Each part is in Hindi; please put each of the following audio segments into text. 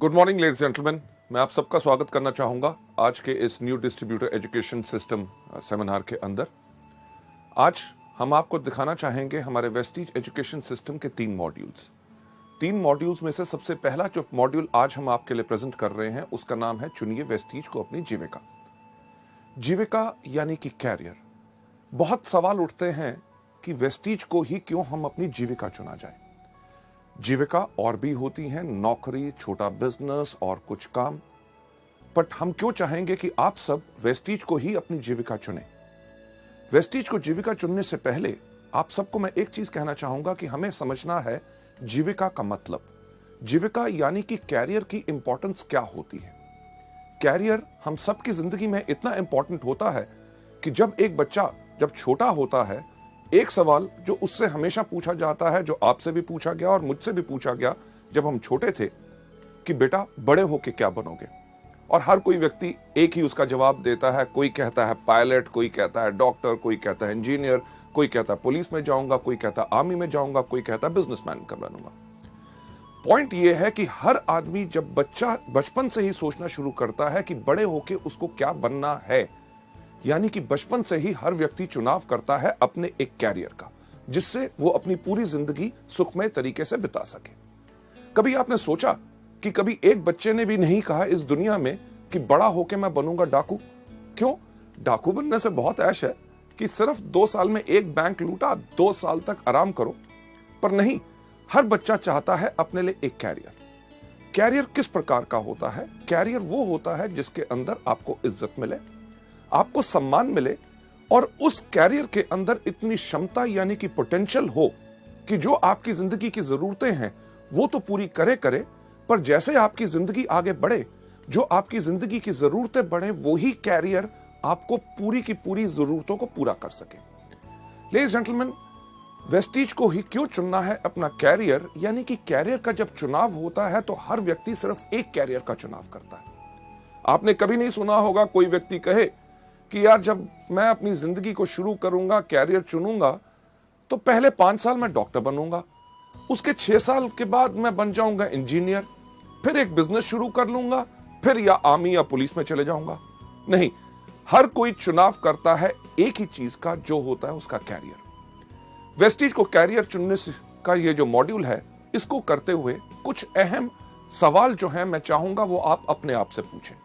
गुड मॉर्निंग लेडीज जेंटलमैन, मैं आप सबका स्वागत करना चाहूंगा आज के इस new distributor education system seminar के अंदर। आज हम आपको दिखाना चाहेंगे हमारे वेस्टीज एजुकेशन सिस्टम के तीन मॉड्यूल्स में से सबसे पहला जो मॉड्यूल आज हम आपके लिए प्रेजेंट कर रहे हैं उसका नाम है चुनिए वेस्टीज को अपनी जीविका। जीविका यानी कि कैरियर। बहुत सवाल उठते हैं कि वेस्टीज को ही क्यों हम अपनी जीविका चुना जाए। जीविका और भी होती हैं, नौकरी, छोटा बिजनेस और कुछ काम, बट हम क्यों चाहेंगे कि आप सब वेस्टीज को ही अपनी जीविका चुनें। वेस्टीज को जीविका चुनने से पहले आप सबको मैं एक चीज कहना चाहूंगा कि हमें समझना है जीविका का मतलब। जीविका यानी कि कैरियर की इंपॉर्टेंस क्या होती है। कैरियर हम सबकी जिंदगी में इतना इंपॉर्टेंट होता है कि जब एक बच्चा जब छोटा होता है, एक सवाल जो उससे हमेशा पूछा जाता है, जो आपसे भी पूछा गया और मुझसे भी पूछा गया जब हम छोटे थे, कि बेटा बड़े होके क्या बनोगे। और हर कोई व्यक्ति एक ही उसका जवाब देता है। कोई कहता है पायलट, कोई कहता है डॉक्टर, कोई कहता है इंजीनियर, कोई कहता है पुलिस में जाऊंगा, कोई कहता है आर्मी में जाऊंगा, कोई कहता है बिजनेसमैन का बनूंगा। पॉइंट यह है कि हर आदमी जब बच्चा बचपन से ही सोचना शुरू करता है कि बड़े होके उसको क्या बनना है, यानी कि बचपन से ही हर व्यक्ति चुनाव करता है अपने एक कैरियर का, जिससे वो अपनी पूरी जिंदगी सुखमय तरीके से बिता सके। कभी आपने सोचा कि कभी एक बच्चे ने भी नहीं कहा इस दुनिया में कि बड़ा होके मैं बनूंगा डाकू। क्यों? डाकू बनने से बहुत ऐश है कि सिर्फ 2 साल में एक बैंक लूटा, 2 साल तक आराम करो। पर नहीं, हर बच्चा चाहता है अपने लिए एक कैरियर। कैरियर किस प्रकार का होता है? कैरियर वो होता है जिसके अंदर आपको इज्जत मिले, आपको सम्मान मिले और उस कैरियर के अंदर इतनी क्षमता यानी कि पोटेंशियल हो कि जो आपकी जिंदगी की जरूरतें हैं वो तो पूरी करे, पर जैसे आपकी जिंदगी आगे बढ़े, जो आपकी जिंदगी की जरूरतें बढ़े, वही कैरियर आपको पूरी की पूरी जरूरतों को पूरा कर सके। लेडीज जेंटलमैन, वेस्टीज को ही क्यों चुनना है अपना कैरियर, यानी कि कैरियर का जब चुनाव होता है तो हर व्यक्ति सिर्फ एक कैरियर का चुनाव करता है। आपने कभी नहीं सुना होगा कोई व्यक्ति कहे कि यार जब मैं अपनी जिंदगी को शुरू करूंगा, कैरियर चुनूंगा, तो पहले 5 साल मैं डॉक्टर बनूंगा, उसके 6 साल के बाद मैं बन जाऊंगा इंजीनियर, फिर एक बिजनेस शुरू कर लूंगा, फिर या आर्मी या पुलिस में चले जाऊंगा। नहीं, हर कोई चुनाव करता है एक ही चीज का, जो होता है उसका कैरियर। वेस्टीज को कैरियर चुनने का ये जो मॉड्यूल है, इसको करते हुए कुछ अहम सवाल जो है मैं चाहूंगा वो आप अपने आप से पूछें।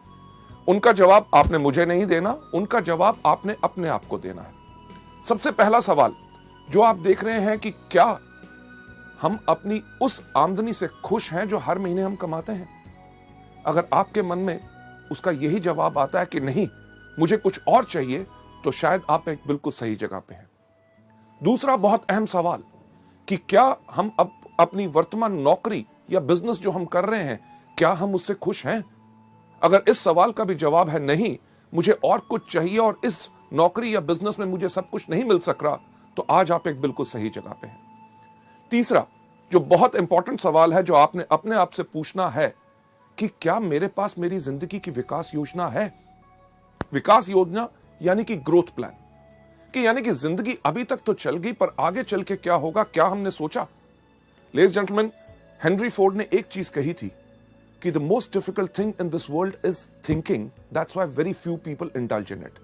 उनका जवाब आपने मुझे नहीं देना, उनका जवाब आपने अपने आप को देना है। सबसे पहला सवाल जो आप देख रहे हैं कि क्या हम अपनी उस आमदनी से खुश हैं जो हर महीने हम कमाते हैं? अगर आपके मन में उसका यही जवाब आता है कि नहीं, मुझे कुछ और चाहिए, तो शायद आप एक बिल्कुल सही जगह पे हैं। दूसरा बहुत अहम सवाल कि क्या हम अपनी वर्तमान नौकरी या बिजनेस जो हम कर रहे हैं, क्या हम उससे खुश हैं? अगर इस सवाल का भी जवाब है नहीं, मुझे और कुछ चाहिए और इस नौकरी या बिजनेस में मुझे सब कुछ नहीं मिल सक रहा, तो आज आप एक बिल्कुल सही जगह पे हैं। तीसरा जो बहुत इंपॉर्टेंट सवाल है जो आपने अपने आप से पूछना है कि क्या मेरे पास मेरी जिंदगी की विकास योजना है? विकास योजना यानी कि ग्रोथ प्लान, कि यानी कि जिंदगी अभी तक तो चल गई, पर आगे चल के क्या होगा, क्या हमने सोचा? लेडीज जेंटलमैन, हेनरी फोर्ड ने एक चीज कही थी कि the most difficult thing in this world is thinking, that's why very few people indulge in it।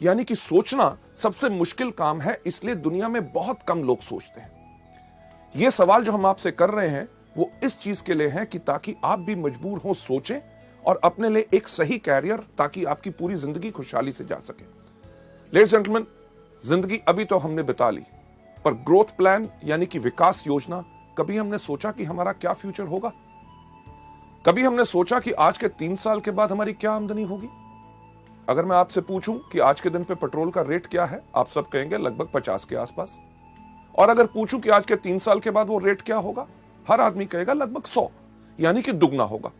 यानी कि सोचना सबसे मुश्किल काम है, इसलिए दुनिया में बहुत कम लोग सोचते हैं। यह सवाल जो हम आपसे कर रहे हैं वो इस चीज के लिए है कि ताकि आप भी मजबूर हो सोचें और अपने लिए एक सही कैरियर, ताकि आपकी पूरी जिंदगी खुशहाली से जा सके। लेडीज जेंटलमैन, जिंदगी अभी तो हमने बिता ली, पर ग्रोथ प्लान यानी कि विकास योजना, कभी हमने सोचा कि हमारा क्या फ्यूचर होगा? कभी हमने सोचा कि आज के 3 साल के बाद हमारी क्या आमदनी होगी? अगर मैं आपसे पूछूं कि आज के दिन पे पेट्रोल का रेट क्या है, आप सब कहेंगे लगभग 50 के आसपास। और अगर पूछूं कि आज के 3 साल के बाद वो रेट क्या होगा, हर आदमी कहेगा लगभग 100, यानी कि दुगना होगा।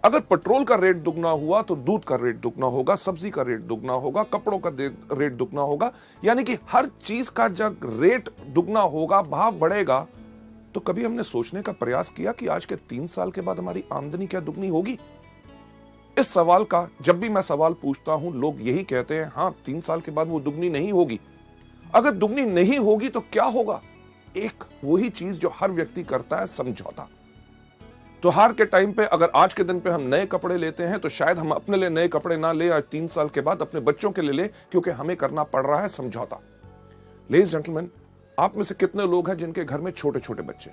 अगर पेट्रोल का रेट दुगना हुआ तो दूध का रेट दुगना होगा, सब्जी का रेट दुगना होगा, कपड़ों का रेट दुगना होगा, यानी कि हर चीज का जब रेट दुगना होगा, भाव बढ़ेगा। तो कभी हमने सोचने का प्रयास किया कि आज के 3 साल के बाद हमारी आमदनी क्या दुगनी होगी? इस सवाल का जब भी मैं सवाल पूछता हूं, लोग यही कहते हैं, हां 3 साल के बाद वो दुगनी नहीं होगी। अगर दुगनी नहीं होगी तो क्या होगा? एक वही चीज जो हर व्यक्ति करता है, समझौता। त्योहार के टाइम पे अगर आज के दिन पे हम नए कपड़े लेते हैं तो शायद हम अपने लिए नए कपड़े ना ले, आज 3 साल के बाद अपने बच्चों के लिए ले, क्योंकि हमें करना पड़ रहा है समझौता। लेडीज जेंटलमैन, आप में से कितने लोग हैं जिनके घर में छोटे छोटे बच्चे?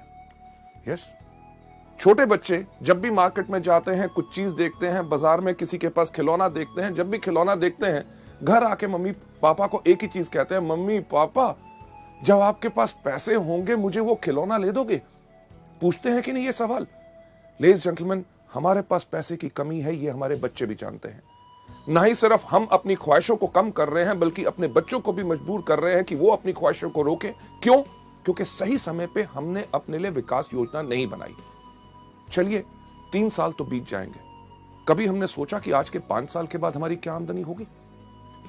यस, छोटे बच्चे जब भी मार्केट में जाते हैं, कुछ चीज देखते हैं, बाजार में किसी के पास खिलौना देखते हैं, जब भी खिलौना देखते हैं घर आके मम्मी पापा को एक ही चीज कहते हैं, मम्मी पापा जब आपके पास पैसे होंगे मुझे वो खिलौना ले दोगे? पूछते हैं कि नहीं ये सवाल? लेडीज जेंटलमैन, हमारे पास पैसे की कमी है, ये हमारे बच्चे भी जानते हैं। ना ही सिर्फ हम अपनी ख्वाहिशों को कम कर रहे हैं, बल्कि अपने बच्चों को भी मजबूर कर रहे हैं कि वो अपनी ख्वाहिशों को रोकें। क्यों? क्योंकि सही समय पे हमने अपने लिए विकास योजना नहीं बनाई। चलिए 3 साल तो बीत जाएंगे, कभी हमने सोचा कि आज के 5 साल के बाद हमारी क्या आमदनी होगी?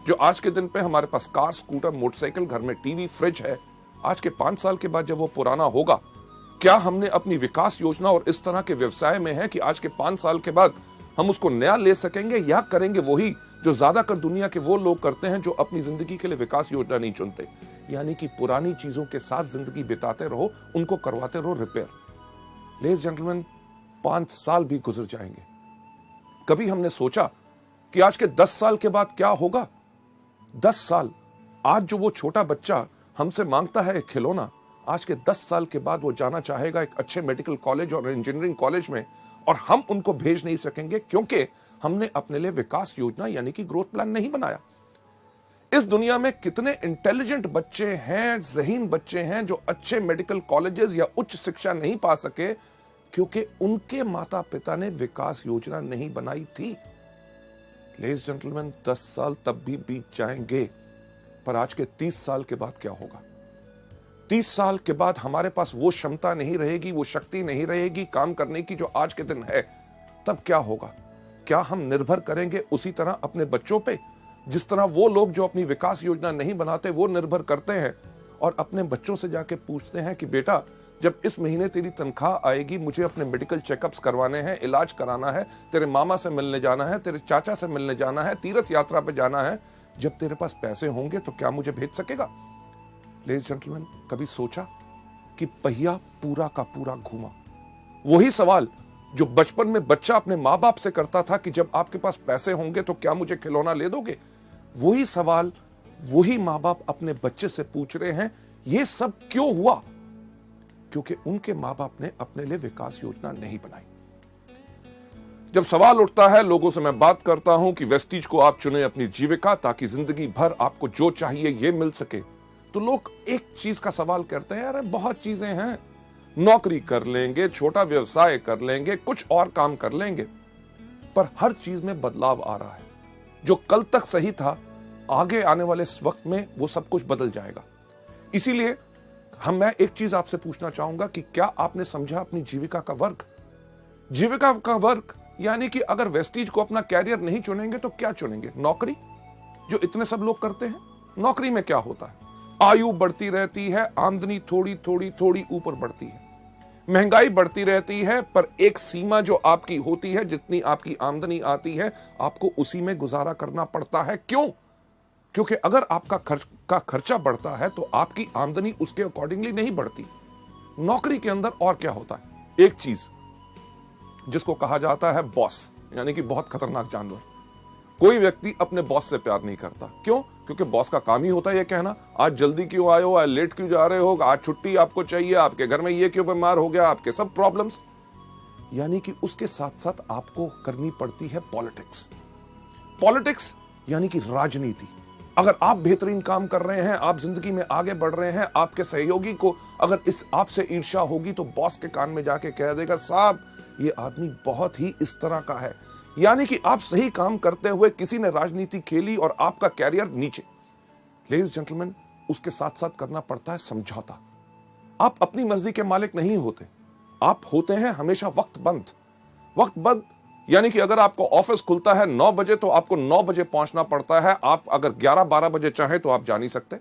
जो आज के दिन पे हमारे पास कार, स्कूटर, मोटरसाइकिल, घर में टीवी, फ्रिज है, आज के 5 साल के बाद जब वो पुराना होगा, क्या हमने अपनी विकास योजना और इस तरह के व्यवसाय में है कि आज के 5 साल के बाद हम उसको नया ले सकेंगे, या करेंगे वही जो ज्यादातर दुनिया के वो लोग करते हैं जो अपनी जिंदगी के लिए विकास योजना नहीं चुनते, यानी कि पुरानी चीजों के साथ जिंदगी बिताते रहो, उनको करवाते रहो रिपेयर। लेडीज जेंटलमैन, 5 साल भी गुजर जाएंगे, कभी हमने सोचा कि आज के 10 साल के बाद क्या होगा? 10 साल, आज जो वो छोटा बच्चा हमसे मांगता है खिलौना, आज के 10 साल के बाद वो जाना चाहेगा एक अच्छे मेडिकल कॉलेज और इंजीनियरिंग कॉलेज में, और हम उनको भेज नहीं सकेंगे क्योंकि हमने अपने लिए विकास योजना यानी कि ग्रोथ प्लान नहीं बनाया। इस दुनिया में कितने इंटेलिजेंट बच्चे हैं, ज़हीन बच्चे हैं जो अच्छे मेडिकल कॉलेजेस या उच्च शिक्षा नहीं पा सके क्योंकि उनके माता पिता ने विकास योजना नहीं बनाई थी। लेडीज जेंटलमैन, 10 साल तब भी बीत जाएंगे, पर आज के 30 साल के बाद क्या होगा? 30 साल के बाद हमारे पास वो क्षमता नहीं रहेगी, वो शक्ति नहीं रहेगी काम करने की जो आज के दिन है। तब क्या होगा? क्या हम निर्भर करेंगे उसी तरह अपने बच्चों पे, जिस तरह वो लोग जो अपनी विकास योजना नहीं बनाते वो निर्भर करते हैं और अपने बच्चों से जाके पूछते हैं कि बेटा जब इस महीने तेरी तनख्वाह आएगी, मुझे अपने मेडिकल चेकअप्स करवाने हैं, इलाज कराना है, तेरे मामा से मिलने जाना है, तेरे चाचा से मिलने जाना है, तीर्थ यात्रा पे जाना है, जब तेरे पास पैसे होंगे तो क्या मुझे भेज सकेगा? लेडीज जेंटलमैन, कभी सोचा कि पहिया पूरा का पूरा घूमा? वही सवाल जो बचपन में बच्चा अपने माँ बाप से करता था कि जब आपके पास पैसे होंगे तो क्या मुझे खिलौना ले दोगे, वही सवाल वही माँ बाप अपने बच्चे से पूछ रहे हैं। ये सब क्यों हुआ? क्योंकि उनके माँ बाप ने अपने लिए विकास योजना नहीं बनाई। जब सवाल उठता है, लोगों से मैं बात करता हूं कि वेस्टीज को आप चुने अपनी जीविका ताकि जिंदगी भर आपको जो चाहिए ये मिल सके, तो लोग एक चीज का सवाल करते हैं, अरे बहुत चीजें हैं, नौकरी कर लेंगे, छोटा व्यवसाय कर लेंगे, कुछ और काम कर लेंगे, पर हर चीज में बदलाव आ रहा है। जो कल तक सही था, आगे आने वाले वक्त में वो सब कुछ बदल जाएगा। इसीलिए मैं एक चीज आपसे पूछना चाहूंगा कि क्या आपने समझा अपनी जीविका का वर्ग? जीविका का वर्ग यानी कि अगर वेस्टीज को अपना कैरियर नहीं चुनेंगे तो क्या चुनेंगे? नौकरी, जो इतने सब लोग करते हैं। नौकरी में क्या होता है? आयु बढ़ती रहती है, आमदनी थोड़ी थोड़ी थोड़ी ऊपर बढ़ती है, महंगाई बढ़ती रहती है, पर एक सीमा जो आपकी होती है, जितनी आपकी आमदनी आती है आपको उसी में गुजारा करना पड़ता है। क्यों? क्योंकि अगर आपका खर्चा बढ़ता है तो आपकी आमदनी उसके अकॉर्डिंगली नहीं बढ़ती। नौकरी के अंदर और क्या होता है? एक चीज जिसको कहा जाता है बॉस, यानी कि बहुत खतरनाक जानवर। कोई व्यक्ति अपने बॉस से प्यार नहीं करता। क्यों? क्योंकि बॉस का काम ही होता है ये कहना, आज जल्दी क्यों आए हो, आज लेट क्यों जा रहे हो, आज छुट्टी आपको चाहिए, आपके घर में ये क्यों बीमार हो गया, आपके सब प्रॉब्लम्स। यानी कि उसके साथ साथ आपको करनी पड़ती है पॉलिटिक्स। पॉलिटिक्स यानी कि राजनीति। अगर आप बेहतरीन काम कर रहे हैं, आप जिंदगी में आगे बढ़ रहे हैं, आपके सहयोगी को अगर इस आपसे ईर्ष्या होगी तो बॉस के कान में जाके कह देगा, साहब ये आदमी बहुत ही इस तरह का है। यानी कि आप सही काम करते हुए किसी ने राजनीति खेली और आपका कैरियर नीचे। लेडीज जेंटलमैन, उसके साथ साथ करना पड़ता है समझौता। आप अपनी मर्जी के मालिक नहीं होते, आप होते हैं हमेशा वक्त बंद। यानी कि अगर आपको ऑफिस खुलता है 9 बजे तो आपको 9 बजे पहुंचना पड़ता है। आप अगर 11-12 बजे चाहें तो आप जा नहीं सकते।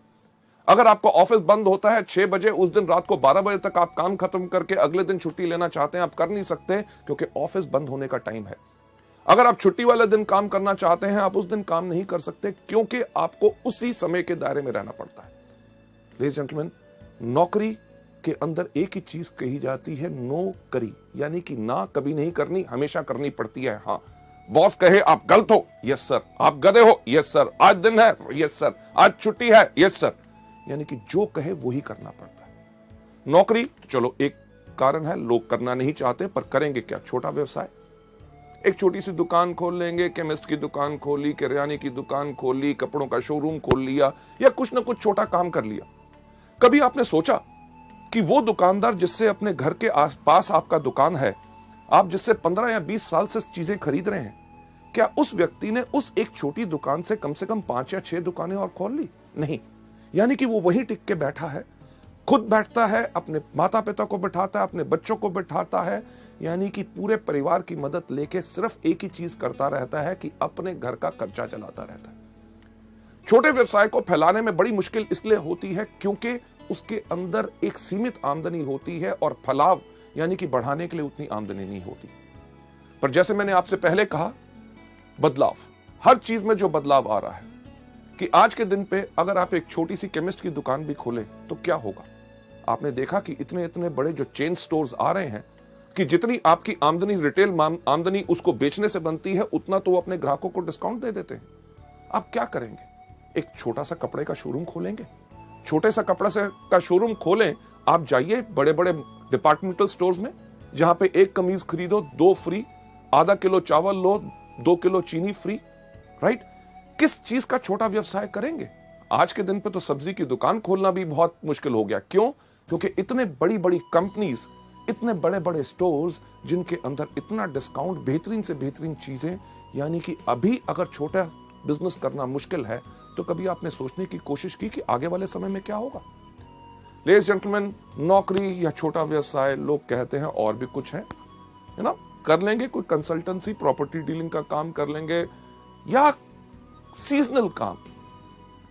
अगर आपको ऑफिस बंद होता है 6 बजे, उस दिन रात को 12 बजे तक आप काम खत्म करके अगले दिन छुट्टी लेना चाहते हैं, आप कर नहीं सकते, क्योंकि ऑफिस बंद होने का टाइम है। अगर आप छुट्टी वाले दिन काम करना चाहते हैं, आप उस दिन काम नहीं कर सकते, क्योंकि आपको उसी समय के दायरे में रहना पड़ता है। लेडीज जेंटलमैन, नौकरी के अंदर एक ही चीज कही जाती है, नो करी, यानी कि ना कभी नहीं करनी, हमेशा करनी पड़ती है। हाँ, बॉस कहे आप गलत हो, यस सर। आप गधे हो, यस सर। आज दिन है, यस सर। आज छुट्टी है, यस सर। यानी कि जो कहे वो ही करना पड़ता है। नौकरी तो चलो एक कारण है, लोग करना नहीं चाहते, पर करेंगे क्या? छोटा व्यवसाय, एक छोटी सी दुकान खोल लेंगे, केमिस्ट की दुकान खोली, किराने की दुकान खोली, कपड़ों का शोरूम खोल लिया, या कुछ ना कुछ छोटा काम कर लिया। कभी आपने सोचा कि वो दुकानदार जिससे अपने घर के आसपास आपका दुकान है, आप जिससे 15 या 20 साल से चीजें खरीद रहे हैं, क्या उस व्यक्ति ने उस एक छोटी दुकान से कम 5 या 6 दुकानें और खोल ली? नहीं। यानी कि वो वहीं टिक के बैठा है, खुद बैठता है, अपने माता पिता को बिठाता है, अपने बच्चों को बिठाता है, यानी कि पूरे परिवार की मदद लेके सिर्फ एक ही चीज करता रहता है कि अपने घर का खर्चा चलाता रहता है। छोटे व्यवसाय को फैलाने में बड़ी मुश्किल इसलिए होती है क्योंकि उसके अंदर एक सीमित आमदनी होती है और फलाव यानी कि बढ़ाने के लिए उतनी आमदनी नहीं होती। पर जैसे मैंने आपसे पहले कहा, बदलाव, हर चीज में जो बदलाव आ रहा है कि आज के दिन पे अगर आप एक छोटी सी केमिस्ट की दुकान भी खोले तो क्या होगा? आपने देखा कि इतने इतने बड़े जो चेन स्टोर्स आ रहे हैं कि जितनी आपकी आमदनी, रिटेल आमदनी उसको बेचने से बनती है, उतना तो वो अपने ग्राहकों को डिस्काउंट दे देते हैं। आप क्या करेंगे? एक छोटा सा कपड़े का शोरूम खोलेंगे। छोटे सा कपड़ा से का शोरूम खोलें, आप जाइए बड़े बड़े डिपार्टमेंटल स्टोर्स में, जहां पे एक कमीज खरीदो 2 फ्री, आधा किलो चावल लो 2 किलो चीनी फ्री, राइट? किस चीज का छोटा व्यवसाय करेंगे? आज के दिन पे तो सब्जी की दुकान खोलना भी बहुत मुश्किल हो गया। क्यों? क्योंकि इतने बड़ी बड़ी कंपनीज, इतने बड़े बड़े स्टोर्स जिनके अंदर इतना डिस्काउंट, बेहतरीन से बेहतरीन चीजें, यानी कि अभी अगर छोटा बिजनेस करना मुश्किल है तो कभी आपने सोचने की कोशिश की कि आगे वाले समय में क्या होगा? लेडीज जेंटलमैन, नौकरी या छोटा व्यवसाय, लोग कहते हैं और भी कुछ है ना, कर लेंगे, कोई कंसल्टेंसी, प्रॉपर्टी डीलिंग का काम कर लेंगे, या सीजनल काम।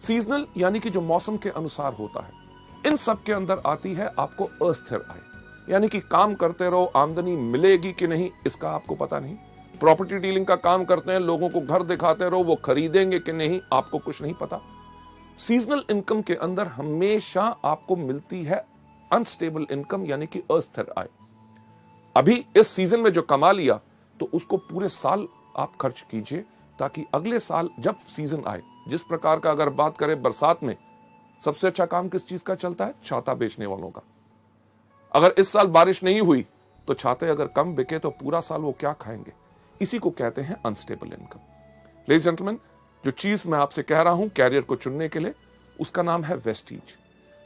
सीजनल यानी कि जो मौसम के अनुसार होता है। इन सब के अंदर आती है आपको अस्थिर आय, यानी कि काम करते रहो, आमदनी मिलेगी कि नहीं इसका आपको पता नहीं। प्रॉपर्टी डीलिंग का काम करते हैं, लोगों को घर दिखाते रहो, वो खरीदेंगे कि नहीं आपको कुछ नहीं पता। सीजनल इनकम के अंदर हमेशा आपको मिलती है अनस्टेबल इनकम, यानी कि अस्थिर आय। अभी इस सीजन में जो कमा लिया तो उसको पूरे साल आप खर्च कीजिए, ताकि अगले साल जब सीजन आए, जिस प्रकार का अगर बात करें बरसात में, सबसे अच्छा काम किस चीज का चलता है? छाता बेचने वालों का। अगर इस साल बारिश नहीं हुई तो छाते अगर कम बिके तो पूरा साल वो क्या खाएंगे? इसी को कहते हैं अनस्टेबल इनकम। लेडीज जेंटलमैन, जो चीज मैं आपसे कह रहा हूं कैरियर को चुनने के लिए, उसका नाम है वेस्टीज।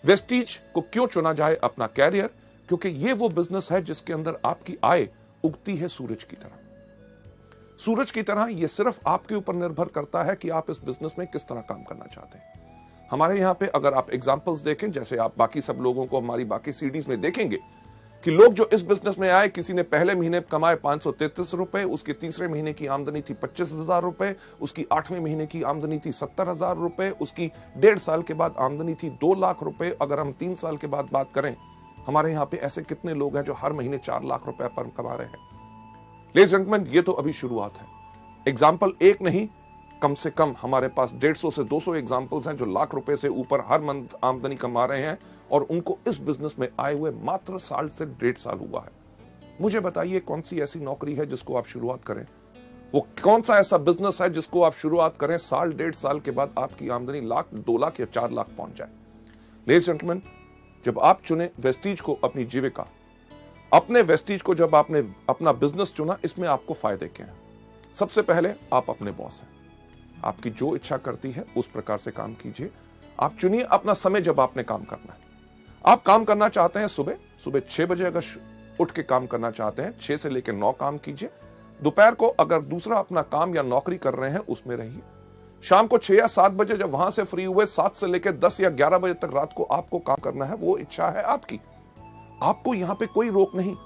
वेस्टीज को क्यों चुना जाए अपना कैरियर? क्योंकि ये वो बिजनेस है जिसके अंदर आपकी आय उगती है सूरज की तरह। सूरज की तरह ये सिर्फ आपके ऊपर निर्भर करता है कि आप इस बिजनेस में किस तरह काम करना चाहते हैं। हमारे यहाँ पे अगर आप एग्जाम्पल्स देखें, जैसे आप बाकी सब लोगों को हमारी बाकी सीडीज में देखेंगे कि लोग जो इस बिजनेस में आए, किसी ने पहले महीने कमाए 533 रुपए, उसके तीसरे महीने की आमदनी थी 25,000 रुपए, उसकी 8वें महीने की आमदनी थी 70,000 रुपए, उसकी 1.5 साल के बाद आमदनी थी 2 लाख रुपए। अगर हम 3 साल के बाद बात करें, हमारे यहाँ पे ऐसे कितने लोग हैं जो हर महीने 4 लाख रुपए पर कमा रहे हैं? लेडीज एंड जेंटलमैन, ये तो अभी शुरुआत है। एग्जाम्पल एक नहीं, कम से कम हमारे पास 150 से 200 एग्जाम्पल्स हैं जो लाख रुपए से ऊपर हर मंथ आमदनी कमा रहे हैं, और उनको इस बिजनेस में आए हुए मात्र साल से 1.5 साल हुआ है। मुझे बताइए कौन सी ऐसी नौकरी है जिसको आप शुरुआत करें, वो कौन सा ऐसा बिजनेस है जिसको आप शुरुआत करें, साल 1.5 साल के बाद आपकी आमदनी लाख, 2 लाख या 4 लाख पहुंच जाए? लेडीज जेंटलमैन, जब आप चुने वेस्टीज को अपनी जीविका, अपने वेस्टीज को जब आपने अपना बिजनेस चुना, इसमें आपको फायदे क्या हैं? सबसे पहले आप अपने बॉस हैं। आपकी जो इच्छा करती है उस प्रकार से काम कीजिए। आप चुनिए अपना समय जब आपने काम करना है। आप काम करना चाहते हैं सुबह 6 बजे, अगर उठ के काम करना चाहते हैं 6 से लेकर 9 काम कीजिए। दोपहर को अगर दूसरा अपना काम या नौकरी कर रहे हैं उसमें रहिए। शाम को 6 या 7 बजे जब वहां से फ्री हुए, 7 से लेकर 10 या 11 बजे तक रात को आपको काम करना है, वो इच्छा है आपकी। आपको यहां पे कोई रोक नहीं।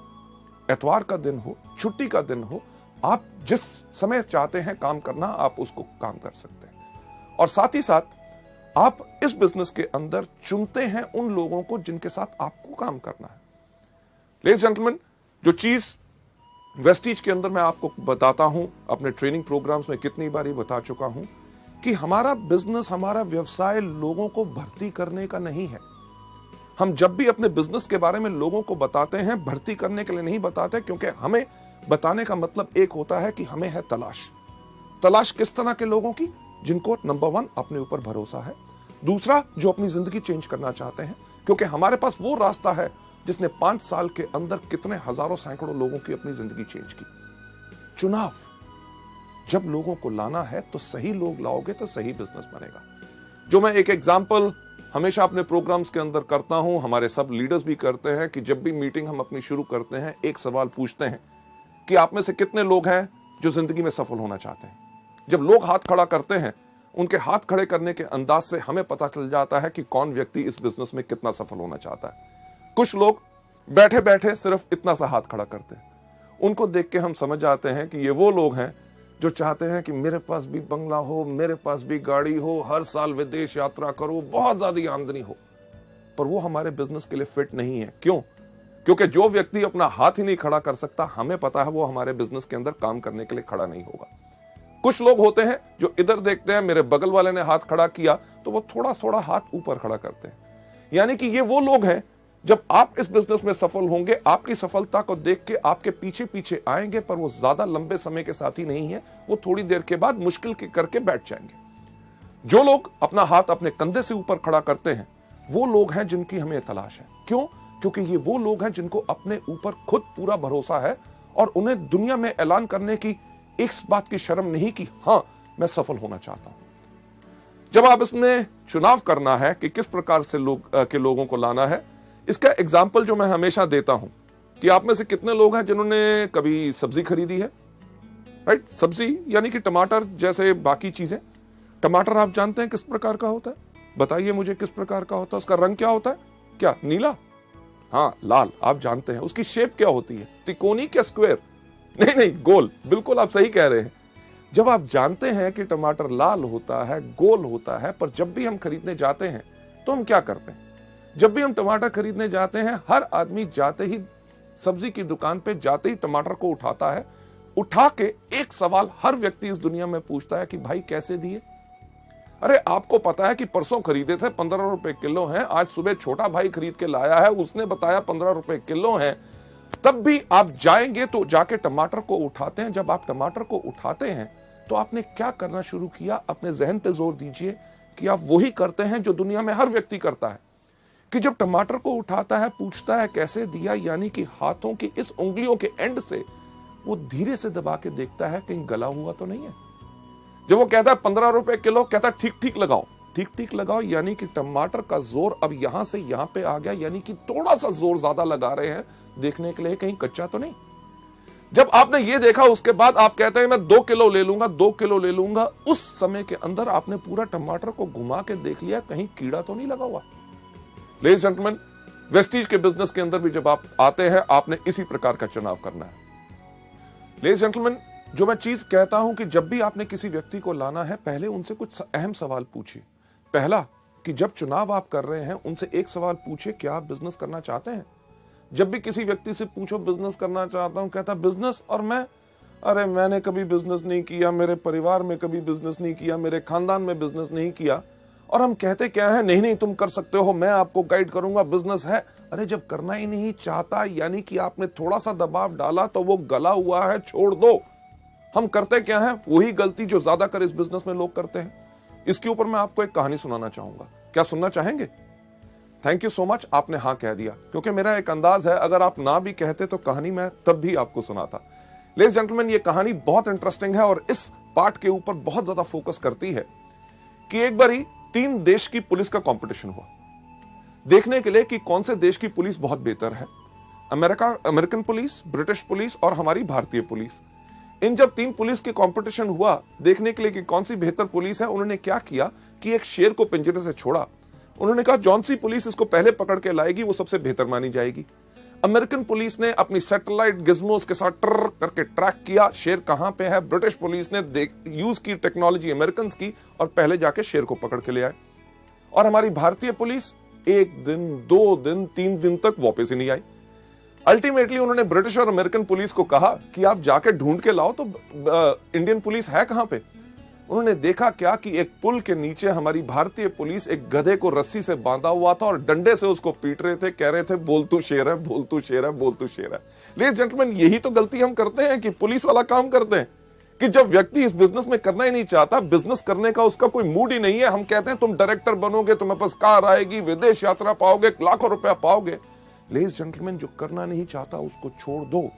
एतवार का दिन हो, छुट्टी का दिन हो, आप जिस समय चाहते हैं काम करना, आप उसको काम कर सकते हैं। और साथ ही साथ आप इस बिजनेस के अंदर चुनते हैं उन लोगों को जिनके साथ आपको काम करना है। लेडीज जेंटलमैन, जो चीज वेस्टीज के अंदर मैं आपको बताता हूं, अपने ट्रेनिंग प्रोग्राम्स में कितनी बारी बता चुका हूं कि हमारा बिजनेस, हमारा व्यवसाय लोगों को भर्ती करने का नहीं है। हम जब भी अपने बिजनेस के बारे में लोगों को बताते हैं, भर्ती करने के लिए नहीं बताते, क्योंकि हमें बताने का मतलब एक होता है कि हमें है तलाश किस तरह के लोगों की, जिनको नंबर 1 अपने ऊपर भरोसा है, दूसरा जो अपनी जिंदगी चेंज करना चाहते हैं, क्योंकि हमारे पास वो रास्ता है जिसने 5 साल के अंदर कितने हजारों सैकड़ों लोगों की अपनी जिंदगी चेंज की। चुनाव, जब लोगों को लाना है तो सही लोग लाओगे तो सही बिजनेस बनेगा। जो मैं एक एग्जांपल हमेशा अपने प्रोग्राम्स के अंदर करता हूं, हमारे सब लीडर्स भी करते हैं, कि जब भी मीटिंग हम अपनी शुरू करते हैं एक सवाल पूछते हैं कि आप में से कितने लोग हैं जो जिंदगी में सफल होना चाहते हैं। जब लोग हाथ खड़ा करते हैं, उनके हाथ खड़े करने के अंदाज से हमें पता चल जाता है कि कौन व्यक्ति इस बिजनेस में कितना सफल होना चाहता है। कुछ लोग बैठे बैठे सिर्फ इतना सा हाथ खड़ा करते हैं, उनको देख के हम समझ जाते हैं कि ये वो लोग हैं जो चाहते हैं कि मेरे पास भी बंगला हो, मेरे पास भी गाड़ी हो, हर साल विदेश यात्रा करो, बहुत ज्यादा आमदनी हो। पर वो हमारे बिजनेस के लिए फिट नहीं है। क्यों? क्योंकि जो व्यक्ति अपना हाथ ही नहीं खड़ा कर सकता, हमें पता है वो हमारे बिजनेस के अंदर काम करने के लिए खड़ा नहीं होगा। कुछ लोग होते हैं जो इधर देखते हैं, मेरे बगल वाले ने हाथ खड़ा किया तो वो थोड़ा थोड़ा हाथ ऊपर खड़ा करते हैं। यानी कि ये वो लोग हैं, जब आप इस बिजनेस में सफल होंगे, आपकी सफलता को देख के आपके पीछे पीछे आएंगे, पर वो ज्यादा लंबे समय के साथी नहीं है, वो थोड़ी देर के बाद मुश्किल के करके बैठ जाएंगे। जो लोग अपना हाथ अपने कंधे से ऊपर खड़ा करते हैं, वो लोग हैं जिनकी हमें तलाश है। क्यों? क्योंकि ये वो लोग हैं जिनको अपने ऊपर खुद पूरा भरोसा है और उन्हें दुनिया में ऐलान करने की इस बात की शर्म नहीं कि हां, मैं सफल होना चाहता हूं। जब आप इसमें चुनाव करना है कि किस प्रकार से लोगों को लाना है, इसका एग्जाम्पल जो मैं हमेशा देता हूं कि आप में से कितने लोग हैं जिन्होंने कभी सब्जी खरीदी है, राइट? सब्जी यानी कि टमाटर जैसे बाकी चीजें। टमाटर आप जानते हैं किस प्रकार का होता है? बताइए मुझे किस प्रकार का होता है? उसका रंग क्या होता है? क्या नीला? हाँ, लाल। आप जानते हैं। उसकी शेप क्या होती है? तिकोनी क्या स्क्वायर? नहीं, गोल। बिल्कुल आप सही कह रहे हैं। जब आप जानते हैं कि टमाटर लाल होता है, गोल होता है, पर जब भी हम खरीदने जाते हैं तो हम क्या करते हैं? जब भी हम टमाटर खरीदने जाते हैं, हर आदमी जाते ही सब्जी की दुकान पे जाते ही टमाटर को उठाता है। उठा के एक सवाल हर व्यक्ति इस दुनिया में पूछता है कि भाई कैसे दिए? अरे आपको पता है कि परसों खरीदे थे 15 रुपए किलो हैं, आज सुबह छोटा भाई खरीद के लाया है, उसने बताया 15 रुपए किलो हैं। तब भी आप जाएंगे तो जाके टमाटर को उठाते हैं। जब आप टमाटर को उठाते हैं तो आपने क्या करना शुरू किया? अपने जहन पे जोर दीजिए कि आप वही करते हैं जो दुनिया में हर व्यक्ति करता है, कि जब टमाटर को उठाता है पूछता है कैसे दिया, यानी कि हाथों की इस उंगलियों के एंड से वो धीरे से दबा के देखता है कहीं गला हुआ तो नहीं है। जब वो कहता है 15 रुपए किलो, कहता है ठीक ठीक लगाओ, ठीक ठीक लगाओ, यानी कि टमाटर का जोर अब यहां से यहां पे आ गया, यानी कि थोड़ा सा जोर ज्यादा लगा रहे हैं देखने के लिए कहीं कच्चा तो नहीं। जब आपने ये देखा उसके बाद आप कहते हैं मैं 2 किलो ले लूंगा, 2 किलो ले लूंगा। उस समय के अंदर आपने पूरा टमाटर को घुमा के देख लिया कहीं कीड़ा तो नहीं लगा हुआ। लेडीज एंड जेंटलमैन, वेस्टीज के बिजनेस के अंदर भी जब आप आते हैं, आपने इसी प्रकार का चुनाव करना है। लेडीज एंड जेंटलमैन, जो मैं चीज कहता हूं कि जब भी आपने किसी व्यक्ति को लाना है, पहले उनसे कुछ अहम सवाल पूछिए। पहला, कि जब चुनाव आप कर रहे हैं उनसे एक सवाल पूछिए, क्या आप बिजनेस करना चाहते हैं? जब भी किसी व्यक्ति से पूछो बिजनेस करना चाहता हूं, कहता बिजनेस और मैं, अरे मैंने कभी बिजनेस नहीं किया, मेरे परिवार में कभी बिजनेस नहीं किया, मेरे खानदान में बिजनेस नहीं किया। और हम कहते क्या है? नहीं तुम कर सकते हो, मैं आपको गाइड करूंगा, बिजनेस है। अरे जब करना ही नहीं चाहता, यानी कि आपने थोड़ा सा दबाव डाला तो वो गला हुआ है, छोड़ दो। हम करते क्या है? वही गलती जो ज्यादातर इस बिजनेस में लोग करते हैं। इसके ऊपर मैं आपको एक कहानी सुनाना चाहूंगा। क्या सुनना चाहेंगे? थैंक यू सो मच, आपने हाँ कह दिया, क्योंकि मेरा एक अंदाज है अगर आप ना भी कहते तो कहानी मैं तब भी आपको सुनाता। लेडीज जेंटलमैन, ये कहानी बहुत इंटरेस्टिंग है और इस पार्ट के ऊपर बहुत ज्यादा फोकस करती है कि एक बारी 3 देश की पुलिस का कंपटीशन हुआ, देखने के लिए कि कौन से देश की पुलिस बहुत बेहतर है। अमेरिकन पुलिस, ब्रिटिश पुलिस और हमारी भारतीय पुलिस। इन जब 3 पुलिस के कंपटीशन हुआ देखने के लिए कि कौन सी बेहतर पुलिस है, उन्होंने क्या किया कि एक शेर को पिंजरे से छोड़ा। उन्होंने कहा जौन सी पुलिस इसको पहले पकड़ के लाएगी वो सबसे बेहतर मानी जाएगी। अमेरिकन पुलिस ने अपनी सैटेलाइट गिज्मोस के साथ ट्र करके ट्रैक किया शेर कहां पे है। ब्रिटिश पुलिस ने यूज की टेक्नोलॉजी अमेरिकन की और पहले जाके शेर को पकड़ के ले आए। और हमारी भारतीय पुलिस 1 दिन, 2 दिन, 3 दिन तक वापस ही नहीं आई। अल्टीमेटली उन्होंने ब्रिटिश और अमेरिकन पुलिस को कहा कि आप जाके ढूंढ के लाओ तो इंडियन पुलिस है कहां पे। उन्होंने देखा क्या कि एक पुल के नीचे हमारी भारतीय पुलिस एक गधे को रस्सी से बांधा हुआ था और डंडे से उसको पीट रहे थे, कह रहे थे बोल तू शेर है, बोल तू शेर है, बोल तू शेर है। लेडीज जेंटलमैन, यही तो गलती हम करते हैं कि पुलिस वाला काम करते हैं कि जब व्यक्ति इस बिजनेस में करना ही नहीं चाहता, बिजनेस करने का उसका कोई मूड ही नहीं है, हम कहते हैं तुम डायरेक्टर बनोगे, तुम्हें पास कार आएगी, विदेश यात्रा पाओगे, लाखों रुपया पाओगे। लेडीज जेंटलमैन, जो करना नहीं चाहता उसको छोड़ दो।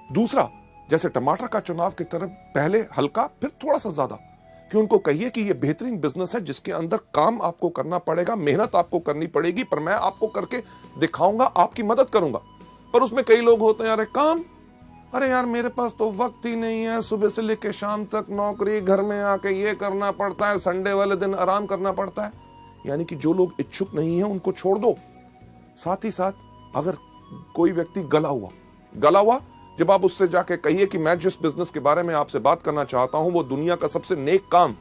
दूसरा, जैसे टमाटर का चुनाव की तरफ, पहले हल्का फिर थोड़ा सा ज्यादा, कि उनको कहिए कि यह बेहतरीन बिजनेस है जिसके अंदर काम आपको करना पड़ेगा, मेहनत आपको करनी पड़ेगी, पर मैं आपको करके दिखाऊंगा, आपकी मदद करूंगा। पर उसमें कई लोग होते हैं, अरे काम, अरे यार मेरे पास तो वक्त ही नहीं है, सुबह से लेकर शाम तक नौकरी, घर में आके ये करना पड़ता है, संडे वाले दिन आराम करना पड़ता है। यानी कि जो लोग इच्छुक नहीं है उनको छोड़ दो। साथ ही साथ अगर कोई व्यक्ति गला हुआ, जब आप उससे जाके कहिए कि मैं जिस बिजनेस के बारे में आपसे बात करना चाहता हूं वो दुनिया का सबसे नेक काम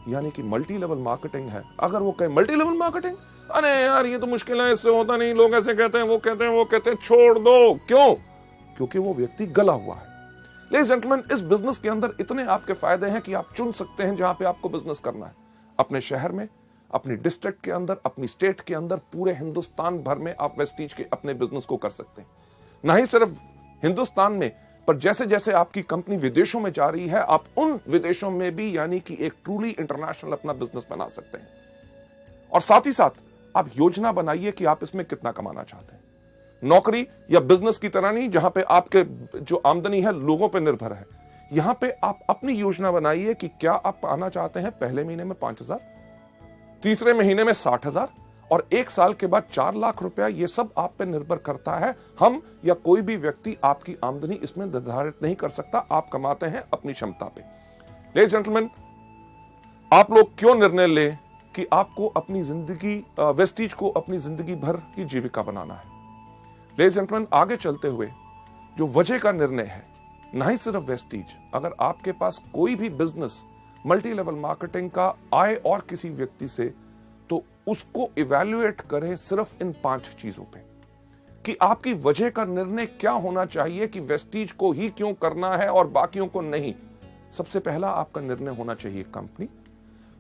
यानी कि मल्टी लेवल मार्केटिंग है। अगर वो कहे मल्टी लेवल मार्केटिंग, अरे यार ये तो मुश्किल है, इससे होता नहीं, लोग ऐसे कहते हैं, वो कहते हैं, छोड़ दो। क्यों? क्योंकि वो व्यक्ति गला हुआ है। लेडीज जेंटलमैन, इस बिजनेस के अंदर इतने आपके फायदे हैं कि आप चुन सकते हैं जहां पे आपको बिजनेस करना है। अपने शहर में, अपनी डिस्ट्रिक्ट के अंदर, अपनी स्टेट के अंदर, पूरे हिंदुस्तान भर में आप वेस्टीज के अपने बिजनेस को कर सकते हैं। ना ही सिर्फ हिंदुस्तान में, पर जैसे जैसे आपकी कंपनी विदेशों में जा रही है, आप उन विदेशों में भी यानी कि एक ट्रूली इंटरनेशनल अपना बिजनेस बना सकते हैं। और साथ ही साथ आप योजना बनाइए कि आप इसमें कितना कमाना चाहते हैं। नौकरी या बिजनेस की तरह नहीं जहां पे आपके जो आमदनी है लोगों पे निर्भर है। यहां पे आप अपनी योजना बनाइए कि क्या आप पाना चाहते हैं पहले महीने में 5,000, तीसरे महीने में 60,000 और 1 साल के बाद 4 लाख रुपया। ये सब आप पे निर्भर करता है। हम या कोई भी व्यक्ति आपकी आमदनी इसमें निर्धारित नहीं कर सकता। आप कमाते हैं अपनी क्षमता पे। लेडीज जेंटलमैन, आप लोग क्यों निर्णय लें कि आपको अपनी जिंदगी, वेस्टीज को अपनी जिंदगी भर की जीविका बनाना है। लेडीज जेंटलमैन, आगे चलते हुए जो वजह का निर्णय है, ना ही सिर्फ वेस्टीज, अगर आपके पास कोई भी बिजनेस मल्टी लेवल मार्केटिंग का आए और किसी व्यक्ति से, तो उसको इवैल्यूएट करें सिर्फ इन 5 चीजों पे कि आपकी वजह का निर्णय क्या होना चाहिए कि वेस्टीज को ही क्यों करना है और बाकियों को नहीं। सबसे पहला आपका निर्णय होना चाहिए कंपनी।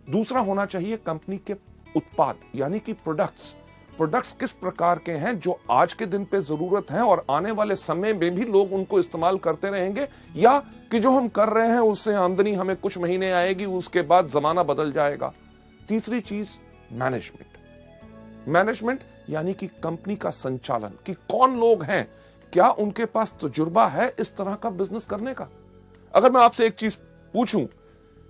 दूसरा होना चाहिए कंपनी के उत्पाद यानी कि प्रोडक्ट्स किस प्रकार के हैं जो आज के दिन पे जरूरत है और आने वाले समय में भी लोग उनको इस्तेमाल करते रहेंगे, या कि जो हम कर रहे हैं उससे आमदनी हमें कुछ महीने आएगी, उसके बाद जमाना बदल जाएगा। तीसरी चीज मैनेजमेंट यानी कि कंपनी का संचालन, कि कौन लोग हैं, क्या उनके पास तजुर्बा है इस तरह का बिजनेस करने का। अगर मैं आपसे एक चीज पूछूं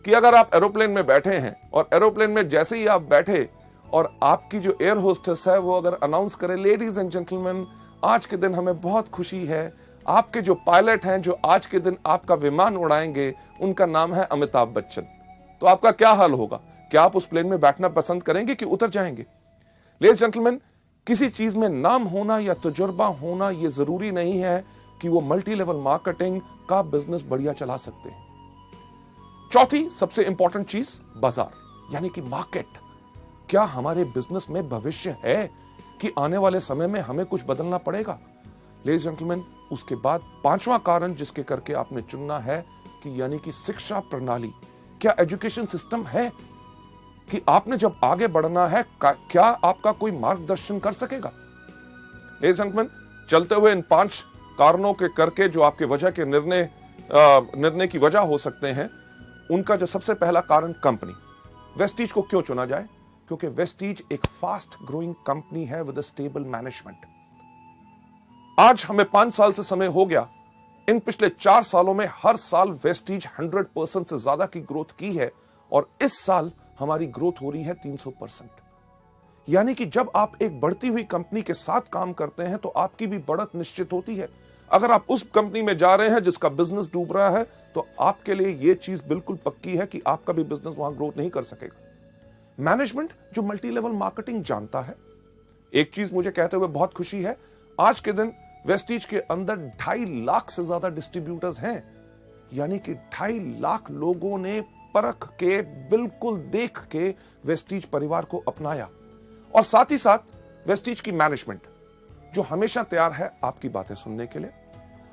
कि अगर आप एरोप्लेन में बैठे हैं और एरोप्लेन में जैसे ही आप बैठे और आपकी जो एयर होस्टेस है वो अगर अनाउंस करे, लेडीज एंड जेंटलमैन, आज के दिन हमें बहुत खुशी है, आपके जो पायलट हैं जो आज के दिन आपका विमान उड़ाएंगे उनका नाम है अमिताभ बच्चन, तो आपका क्या हाल होगा? क्या आप उस प्लेन में बैठना पसंद करेंगे कि उतर जाएंगे? लेडीज जेंटलमैन, किसी चीज में नाम होना या तजुर्बा होना यह जरूरी नहीं है कि वो मल्टी लेवल मार्केटिंग का बिजनेस बढ़िया चला सकते हैं। चौथी सबसे इंपॉर्टेंट चीज, बाजार यानी कि मार्केट। क्या हमारे बिजनेस में भविष्य है कि आने वाले समय में हमें कुछ बदलना पड़ेगा? लेडीज जेंटलमैन, उसके बाद 5वां कारण जिसके करके आपने चुनना है कि यानी कि शिक्षा प्रणाली। क्या एजुकेशन सिस्टम है कि आपने जब आगे बढ़ना है क्या आपका कोई मार्गदर्शन कर सकेगा? लेडीज जेंटलमैन, चलते हुए इन 5 कारणों के करके जो आपके वजह के निर्णय की वजह हो सकते हैं, उनका जो सबसे पहला कारण कंपनी। वेस्टीज को क्यों चुना जाए? क्योंकि वेस्टीज एक फास्ट ग्रोइंग कंपनी है विद अ स्टेबल मैनेजमेंट। आज हमें 5 साल से समय हो गया, इन पिछले 4 सालों में हर साल वेस्टीज 100% से ज्यादा की ग्रोथ की है और इस साल हमारी ग्रोथ हो रही है 300%। यानी कि जब आप एक बढ़ती हुई कंपनी के साथ काम करते हैं तो आपकी भी बढ़त निश्चित होती है। अगर आप उस कंपनी में जा रहे हैं जिसका बिजनेस डूब रहा है तो आपके लिए यह चीज बिल्कुल पक्की है कि आपका भी बिजनेस वहां ग्रोथ नहीं कर सकेगा। मैनेजमेंट जो मल्टी लेवल मार्केटिंग जानता है, एक चीज मुझे कहते हुए बहुत खुशी है, आज के दिन वेस्टीज के अंदर 2.5 लाख से ज्यादा डिस्ट्रीब्यूटर्स हैं। यानी कि 2.5 लाख लोगों ने परख के, बिल्कुल देख के वेस्टीज परिवार को अपनाया। और साथ ही साथ वेस्टीज की मैनेजमेंट जो हमेशा तैयार है आपकी बातें सुनने के लिए,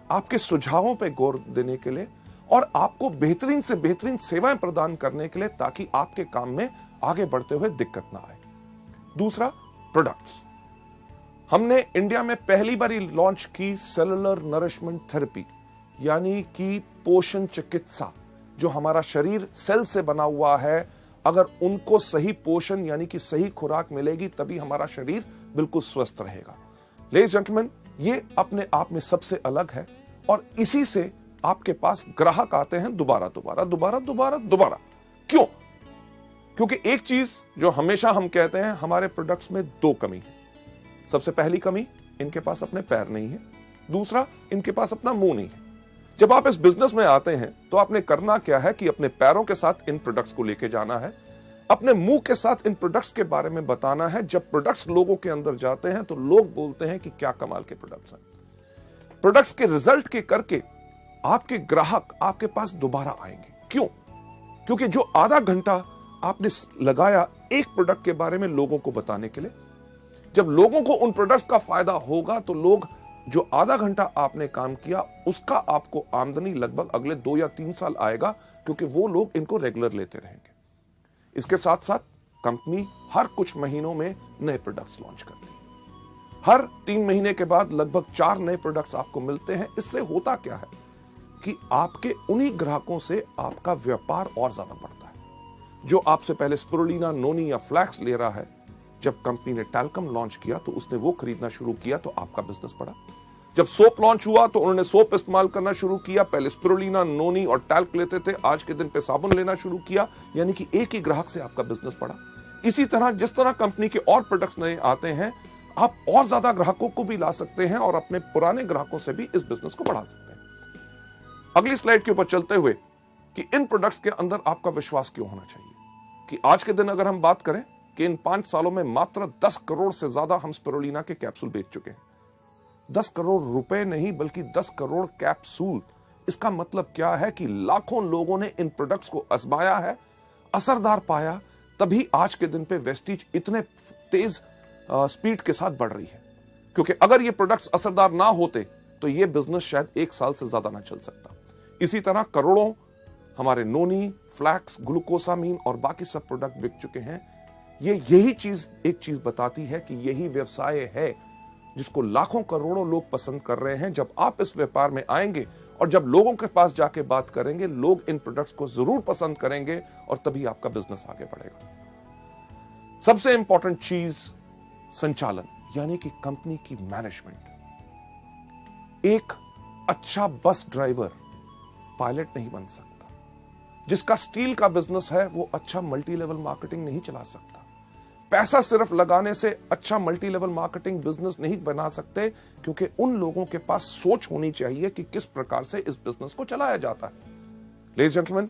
आपके सुझावों पे गौर देने के लिए और आपको बेहतरीन से बेहतरीन सेवाएं प्रदान करने के लिए, ताकि आपके काम में आगे बढ़ते हुए दिक्कत ना आए। दूसरा, प्रोडक्ट्स। हमने इंडिया में पहली बार लॉन्च की सेलुलर नरिशमेंट थेरेपी, यानी कि पोषण चिकित्सा। जो हमारा शरीर सेल से बना हुआ है, अगर उनको सही पोषण यानी कि सही खुराक मिलेगी, तभी हमारा शरीर बिल्कुल स्वस्थ रहेगा। लेडीज जेंटलमैन, ये अपने आप में सबसे अलग है, और इसी से आपके पास ग्राहक आते हैं दोबारा दोबारा दोबारा दोबारा दोबारा। क्यों? क्योंकि एक चीज जो हमेशा हम कहते हैं, हमारे प्रोडक्ट्स में दो कमी है। सबसे पहली कमी, इनके पास अपने पैर नहीं है। दूसरा, इनके पास अपना मुंह नहीं है। जब आप इस बिजनेस में आते हैं तो आपने करना क्या है कि अपने पैरों के साथ इन प्रोडक्ट्स को लेके जाना है, अपने मुंह के साथ इन प्रोडक्ट्स के बारे में बताना है। जब प्रोडक्ट्स लोगों के अंदर जाते हैं तो लोग बोलते हैं कि क्या कमाल के प्रोडक्ट्स हैं। प्रोडक्ट्स के रिजल्ट के करके आपके ग्राहक आपके पास दोबारा आएंगे। क्यों? क्योंकि जो आधा घंटा आपने लगाया एक प्रोडक्ट के बारे में लोगों को बताने के लिए, जब लोगों को उन प्रोडक्ट्स का फायदा होगा तो लोग जो आधा घंटा आपने काम किया उसका आपको आमदनी लगभग अगले 2 या 3 साल आएगा, क्योंकि वो लोग इनको रेगुलर लेते रहेंगे। इसके साथ साथ कंपनी हर कुछ महीनों में नए प्रोडक्ट्स लॉन्च करती है। हर 3 महीने के बाद लगभग 4 नए प्रोडक्ट्स आपको मिलते हैं। इससे होता क्या है कि आपके उन्हीं ग्राहकों से आपका व्यापार और ज्यादा बढ़ता है। जो आपसे पहले स्पिरुलिना, नोनी या फ्लैक्स ले रहा है, जब कंपनी ने टैल्कम लॉन्च किया तो उसने वो खरीदना शुरू किया तो आपका बिजनेस बढ़ा। जब सोप लॉन्च हुआ तो उन्होंने सोप इस्तेमाल करना शुरू किया। पहले स्पिरुलिना, नोनी और टैल्क लेते थे, आज के दिन पे साबुन लेना शुरू किया, यानी कि एक ही ग्राहक से आपका बिजनेस बढ़ा। इसी तरह जिस तरह कंपनी के और प्रोडक्ट्स नए आते हैं, आप और ज्यादा ग्राहकों को भी ला सकते हैं और अपने पुराने ग्राहकों से भी इस बिजनेस को बढ़ा सकते हैं। अगली स्लाइड के ऊपर चलते हुए कि इन प्रोडक्ट्स के अंदर आपका विश्वास क्यों होना चाहिए, कि आज के दिन अगर हम बात करें कि इन 5 सालों में मात्र 10 करोड़ से ज्यादा हम स्पिरुलिना के कैप्सूल बेच चुके हैं। 10 करोड़ रुपए नहीं, बल्कि 10 करोड़ कैप्सूल। इसका मतलब क्या है कि लाखों लोगों ने इन प्रोडक्ट्स को आजमाया है, असरदार पाया, तभी आज के दिन पे वेस्टीज इतने तेज स्पीड के साथ बढ़ रही है। क्योंकि अगर ये प्रोडक्ट्स असरदार ना होते तो ये बिजनेस शायद 1 साल से ज्यादा ना चल सकता। इसी तरह करोड़ों हमारे नोनी, फ्लैक्स, ग्लूकोसामीन और बाकी सब प्रोडक्ट बिक चुके हैं। यही चीज एक चीज बताती है कि यही व्यवसाय है जिसको लाखों करोड़ों लोग पसंद कर रहे हैं। जब आप इस व्यापार में आएंगे और जब लोगों के पास जाके बात करेंगे, लोग इन प्रोडक्ट्स को जरूर पसंद करेंगे और तभी आपका बिजनेस आगे बढ़ेगा। सबसे इंपॉर्टेंट चीज संचालन, यानी कि कंपनी की मैनेजमेंट। एक अच्छा बस ड्राइवर पायलट नहीं बन सकता। जिसका स्टील का बिजनेस है वो अच्छा मल्टी लेवल मार्केटिंग नहीं चला सकता। पैसा सिर्फ लगाने से अच्छा मल्टी लेवल मार्केटिंग बिजनेस नहीं बना सकते, क्योंकि उन लोगों के पास सोच होनी चाहिए कि किस प्रकार से इस बिजनेस को चलाया जाता है। लेडीज जेंटलमैन,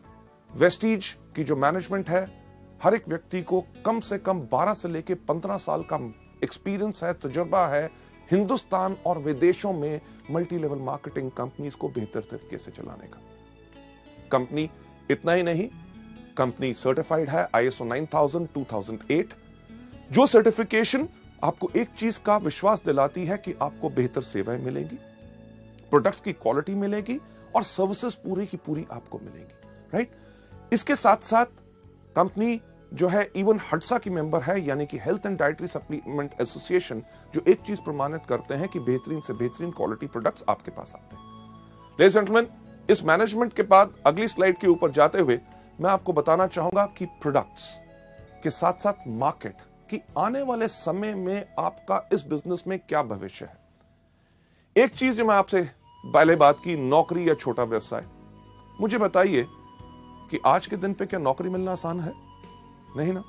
वेस्टीज की जो मैनेजमेंट है, हर एक व्यक्ति को कम से कम 12 से लेकर 15 साल का एक्सपीरियंस है, तजुर्बा है हिंदुस्तान और विदेशों में मल्टी लेवल मार्केटिंग कंपनीज को बेहतर तरीके से चलाने का। कंपनी इतना ही नहीं, कंपनी सर्टिफाइड है ISO 9000 2008, जो सर्टिफिकेशन आपको एक चीज का विश्वास दिलाती है कि आपको बेहतर सेवाएं मिलेंगी, प्रोडक्ट्स की क्वालिटी मिलेगी और सर्विसेज पूरी की पूरी आपको मिलेंगी, राइट। इसके साथ साथ कंपनी जो है इवन हडसा की मेंबर है, यानी कि health and dietary supplement association, जो एक चीज प्रमाणित करते हैं कि बेहतरीन से बेहतरीन क्वालिटी प्रोडक्ट्स आपके पास आते हैं। लेडीज एंड जेंटलमैन, इस मैनेजमेंट के बाद अगली स्लाइड के ऊपर जाते हुए मैं आपको बताना चाहूंगा कि प्रोडक्ट्स के साथ साथ मार्केट कि आने वाले समय में आपका इस बिजनेस में क्या भविष्य है। एक चीज जो मैं आपसे पहले बात की, नौकरी या छोटा व्यवसाय। मुझे बताइए कि आज के दिन पे क्या नौकरी मिलना आसान है? नहीं ना।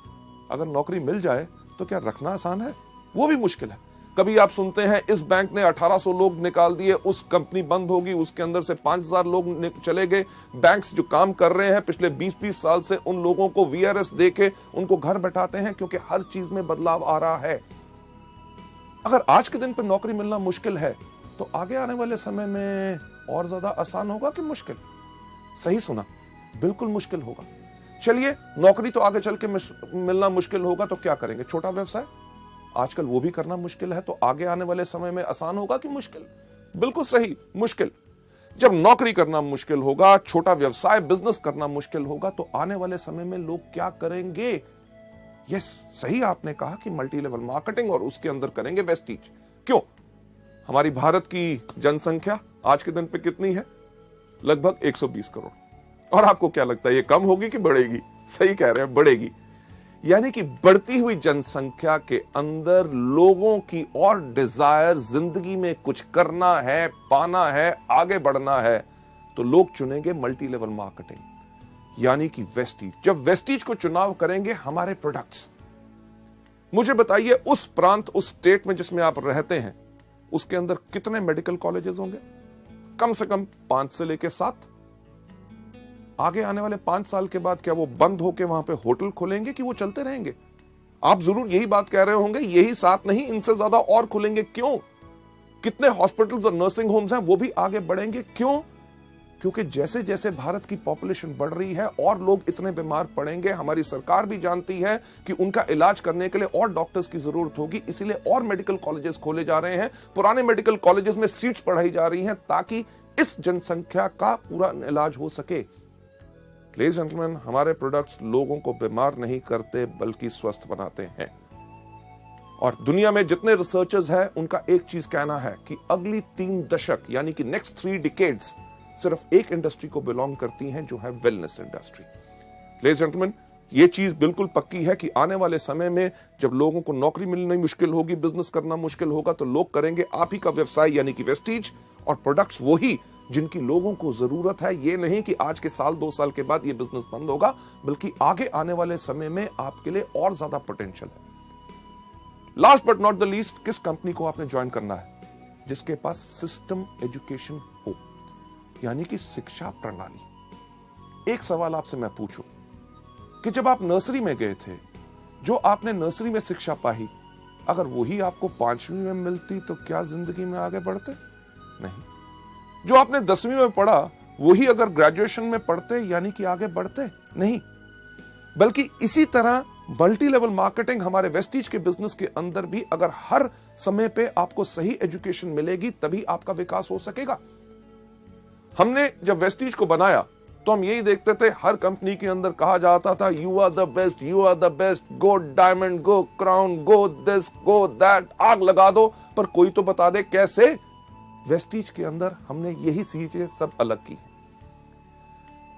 अगर नौकरी मिल जाए तो क्या रखना आसान है? वो भी मुश्किल है। कभी आप सुनते हैं इस बैंक ने 1800 लोग निकाल दिए, उस कंपनी बंद होगी, उसके अंदर से 5000 लोग चले गए। बैंक्स जो काम कर रहे हैं पिछले 20-20 साल से, उन लोगों को VRS देके उनको घर बैठाते हैं, क्योंकि हर चीज में बदलाव आ रहा है। अगर आज के दिन पर नौकरी मिलना मुश्किल है तो आगे आने वाले समय में और ज्यादा आसान होगा कि मुश्किल? सही सुना, बिल्कुल मुश्किल होगा। चलिए, नौकरी तो आगे चल के मिलना मुश्किल होगा तो क्या करेंगे? छोटा व्यवसाय आजकल वो भी करना मुश्किल है, तो आगे आने वाले समय में आसान होगा कि मुश्किल? बिल्कुल सही, मुश्किल। जब नौकरी करना मुश्किल होगा, छोटा व्यवसाय बिजनेस करना मुश्किल होगा, तो आने वाले समय में लोग क्या करेंगे? यस, सही आपने कहा कि मल्टी लेवल मार्केटिंग और उसके अंदर करेंगे वेस्टीज। क्यों? हमारी भारत की जनसंख्या आज के दिन पे कितनी है? लगभग 120 करोड़। और आपको क्या लगता है ये कम होगी कि बढ़ेगी? सही कह रहे हैं, बढ़ेगी। यानी कि बढ़ती हुई जनसंख्या के अंदर लोगों की और डिजायर, जिंदगी में कुछ करना है, पाना है, आगे बढ़ना है, तो लोग चुनेंगे मल्टी लेवल मार्केटिंग यानी कि वेस्टीज। जब वेस्टीज को चुनाव करेंगे हमारे प्रोडक्ट्स, मुझे बताइए उस प्रांत, उस स्टेट में जिसमें आप रहते हैं, उसके अंदर कितने मेडिकल कॉलेजेस होंगे? कम से कम 5 से लेकर 7। आगे आने वाले 5 साल के बाद क्या वो बंद होकर वहां पे होटल खोलेंगे कि वो चलते रहेंगे? आप जरूर यही बात कह रहे होंगे, यही 7 नहीं, इनसे ज्यादा और खुलेंगे। क्यों? कितने हॉस्पिटल्स और नर्सिंग होम्स हैं वो भी आगे बढ़ेंगे। क्यों? क्योंकि जैसे जैसे भारत की पॉपुलेशन बढ़ रही है और लोग इतने बीमार पड़ेंगे, हमारी सरकार भी जानती है कि उनका इलाज करने के लिए और डॉक्टर्स की जरूरत होगी, इसीलिए और मेडिकल कॉलेजेस खोले जा रहे हैं। पुराने मेडिकल कॉलेजेस में सीट्स बढ़ाई जा रही हैं ताकि इस जनसंख्या का पूरा इलाज हो सके। लेडीज एंड जेंटलमैन, हमारे प्रोडक्ट्स लोगों को बीमार नहीं करते बल्कि स्वस्थ बनाते हैं। और दुनिया में जितने रिसर्चर्स हैं उनका एक चीज कहना है कि अगली 3 दशक यानी कि नेक्स्ट 3 डिकेड्स सिर्फ एक इंडस्ट्री को बिलोंग करती हैं, जो है wellness industry. Ladies and gentleman, ये चीज बिल्कुल पक्की है कि आने वाले समय में जब लोगों को नौकरी मिलनी मुश्किल होगी, बिजनेस करना मुश्किल होगा, तो लोग करेंगे आप ही का व्यवसाय यानी कि वेस्टीज, और प्रोडक्ट्स वही जिनकी लोगों को जरूरत है। ये नहीं कि आज के साल 2 साल के बाद ये बिजनेस बंद होगा, बल्कि आगे आने वाले समय में आपके लिए और ज्यादा पोटेंशियल है। Last but not the least, किस कंपनी को आपने ज्वाइन करना है? जिसके पास सिस्टम एजुकेशन हो, यानी कि शिक्षा प्रणाली। एक सवाल आपसे मैं पूछूं कि जब आप नर्सरी में गए थे, जो आपने नर्सरी में शिक्षा पाई, अगर वही आपको 5वीं में मिलती तो क्या जिंदगी में आगे बढ़ते? नहीं। जो आपने 10वीं में पढ़ा वही अगर ग्रेजुएशन में पढ़ते यानी कि आगे बढ़ते? नहीं। बल्कि इसी तरह मल्टी लेवल मार्केटिंग हमारे वेस्टीज के बिजनेस के अंदर भी अगर हर समय पे आपको सही एजुकेशन मिलेगी तभी आपका विकास हो सकेगा। हमने जब वेस्टीज को बनाया तो हम यही देखते थे, हर कंपनी के अंदर कहा जाता था you are the best, you are the best, go diamond, go crown, go this, go that, आग लगा दो, पर कोई तो बता दे कैसे। वेस्टीज के अंदर हमने यही चीजें सब अलग की।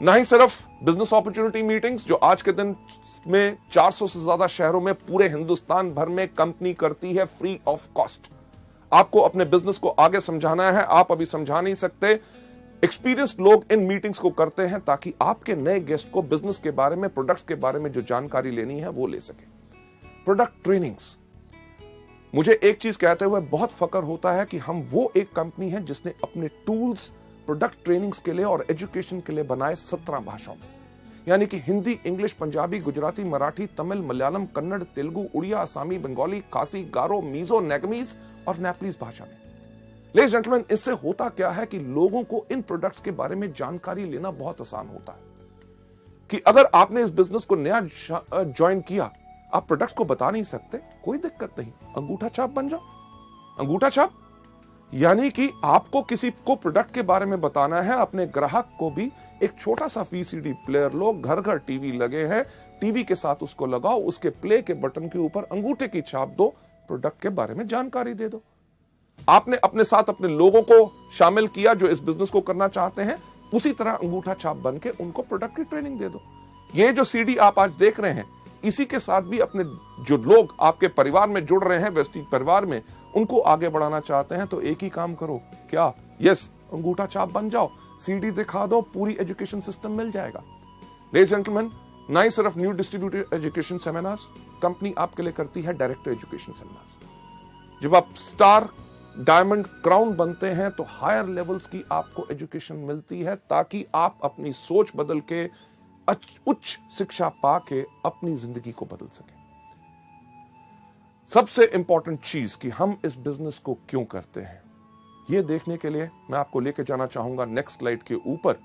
ना ही सिर्फ बिजनेस अपॉर्चुनिटी मीटिंग्स, जो आज के दिन में 400 से ज्यादा शहरों में पूरे हिंदुस्तान भर में कंपनी करती है फ्री ऑफ कॉस्ट। आपको अपने बिजनेस को आगे समझाना है, आप अभी समझा नहीं सकते, एक्सपीरियंस्ड लोग इन मीटिंग्स को करते हैं ताकि आपके नए गेस्ट को बिजनेस के बारे में, प्रोडक्ट्स के बारे में जो जानकारी लेनी है वो ले सके। प्रोडक्ट ट्रेनिंग्स, मुझे एक चीज कहते हुए बहुत फक्र होता है कि हम वो एक कंपनी है जिसने अपने टूल्स प्रोडक्ट ट्रेनिंग्स के लिए और एजुकेशन के लिए बनाए 17 भाषाओं में, यानी कि हिंदी, इंग्लिश, पंजाबी, गुजराती, मराठी, तमिल, मलयालम, कन्नड़, तेलुगु, उड़िया, असमी, बंगाली, खासी, गारो, मीजो, नेगमीज और नेपलीज भाषा में। लेडीज एंड जेंटलमैन, इससे होता क्या है कि लोगों को इन प्रोडक्ट्स के बारे में जानकारी लेना बहुत आसान होता है कि अगर आपने इस बिजनेस को नया ज्वाइन किया, आप प्रोडक्ट्स को बता नहीं सकते, कोई दिक्कत नहीं, अंगूठा छाप बन जाओ। अंगूठा छाप यानी कि आपको किसी को प्रोडक्ट के बारे में बताना है, अपने ग्राहक को भी एक छोटा सा वीसीडी प्लेयर लो, घर घर टीवी लगे हैं, टीवी के साथ उसको लगाओ, उसके प्ले के बटन के ऊपर अंगूठे की छाप दो, प्रोडक्ट के बारे में जानकारी दे दो। आपने अपने साथ अपने लोगों को शामिल किया जो इस बिजनेस को करना चाहते हैं, उसी तरह अंगूठा छाप बन के उनको प्रोडक्ट की ट्रेनिंग दे दो। ये जो सीडी आप आज देख रहे हैं, इसी के साथ भी अपने जो लोग आपके परिवार में जुड़ रहे हैं, वेस्टीज परिवार में, उनको आगे बढ़ाना चाहते हैं, तो एक ही काम करो, क्या? यस, अंगूठा छाप बन जाओ, सीडी दिखा दो, पूरी एजुकेशन सिस्टम मिल जाएगा। लेडीज एंड जेंटलमैन, ना ही सिर्फ new distributor education seminars, company आपके लिए करती है डायरेक्टर एजुकेशन सेमिनार्स। जब आप स्टार, डायमंड, क्राउन बनते हैं तो हायर लेवल्स की आपको एजुकेशन मिलती है ताकि आप अपनी सोच बदल के, उच्च शिक्षा पाके अपनी जिंदगी को बदल सके। सबसे इंपॉर्टेंट चीज कि हम इस बिजनेस को क्यों करते हैं, यह देखने के लिए मैं आपको लेके जाना चाहूंगा नेक्स्ट स्लाइड के ऊपर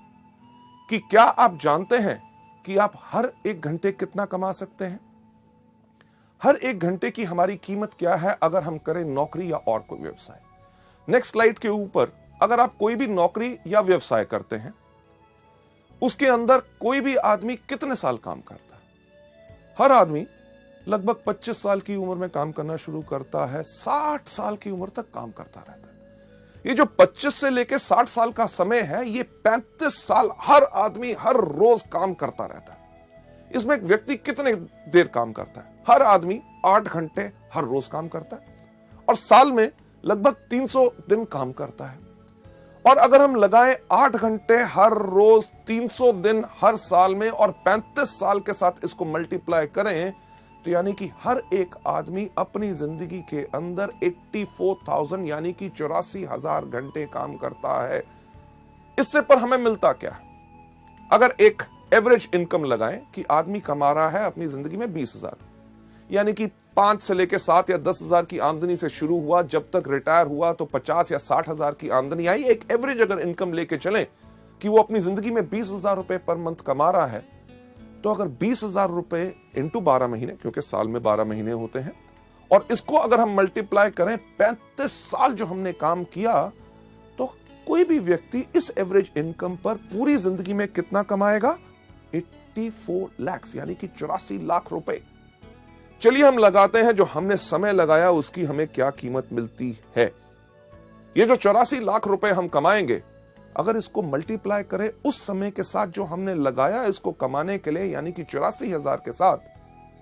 कि क्या आप जानते हैं कि आप हर 1 घंटे कितना कमा सकते हैं? हर 1 घंटे की हमारी कीमत क्या है अगर हम करें नौकरी या और कोई व्यवसाय। नेक्स्ट स्लाइड के ऊपर अगर आप कोई भी नौकरी या व्यवसाय करते हैं, उसके अंदर कोई भी आदमी कितने साल काम करता है? हर आदमी लगभग 25 साल की उम्र में काम करना शुरू करता है, 60 साल की उम्र तक काम करता रहता है। ये जो 25 से लेकर 60 साल का समय है, ये 35 साल हर आदमी हर रोज काम करता रहता है। इसमें एक व्यक्ति कितने देर काम करता है? हर आदमी 8 घंटे हर रोज काम करता है और साल में लगभग 300 दिन काम करता है। और अगर हम लगाएं 8 घंटे हर रोज, 300 दिन हर साल में और 35 साल के साथ इसको मल्टीप्लाई करें, तो यानी कि हर एक आदमी अपनी जिंदगी के अंदर 84,000 यानी कि 84,000 घंटे काम करता है। इससे पर हमें मिलता क्या है? अगर एक एवरेज इनकम लगाएं कि आदमी कमा रहा है अपनी जिंदगी में 20,000, यानी कि 5 से लेकर 7 या 10,000 की आमदनी से शुरू हुआ, जब तक रिटायर हुआ तो 50 या 60,000 की आमदनी आई। एक एवरेज अगर इनकम लेके चलें कि वो अपनी जिंदगी में 20,000 रुपए पर मंथ कमा रहा है, तो अगर 20,000 रुपए इंटू 12 महीने, क्योंकि साल में 12 महीने होते हैं, और इसको अगर हम मल्टीप्लाई करें 35 साल जो हमने काम किया, तो कोई भी व्यक्ति इस एवरेज इनकम पर पूरी जिंदगी में कितना कमाएगा? 84 लाख यानी कि 84 लाख रुपए। चलिए हम लगाते हैं जो हमने समय लगाया उसकी हमें क्या कीमत मिलती है। ये जो 84 लाख रुपए हम कमाएंगे, अगर इसको मल्टीप्लाई करें उस समय के साथ जो हमने लगाया इसको कमाने के लिए, यानी कि 84,000 के साथ,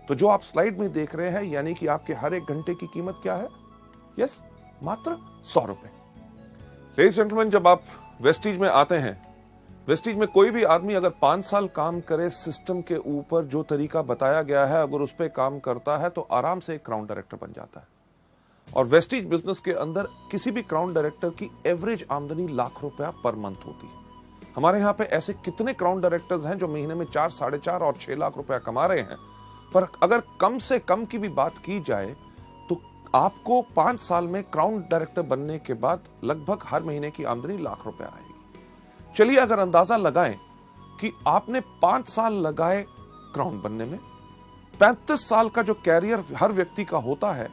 तो जो आप स्लाइड में देख रहे हैं, यानी कि आपके हर एक घंटे की कीमत क्या है? यस, मात्र 100 रुपए। लेडीज जेंटलमैन, जब आप वेस्टीज में आते हैं, वेस्टीज में कोई भी आदमी अगर 5 साल काम करे सिस्टम के ऊपर जो तरीका बताया गया है, अगर उस पर काम करता है तो आराम से एक क्राउन डायरेक्टर बन जाता है। और वेस्टीज बिजनेस के अंदर किसी भी क्राउन डायरेक्टर की एवरेज आमदनी लाख रुपया पर मंथ होती है। हमारे यहाँ पे ऐसे कितने क्राउन डायरेक्टर्स हैं जो महीने में 4, 4.5 और 6 लाख रुपया कमा रहे हैं। पर अगर कम से कम की भी बात की जाए तो आपको 5 साल में क्राउन डायरेक्टर बनने के बाद लगभग हर महीने की आमदनी लाख रुपया आएगी। चलिए अगर अंदाजा लगाएं कि आपने 5 साल लगाए क्राउन बनने में, 35 साल का जो कैरियर हर व्यक्ति का होता है,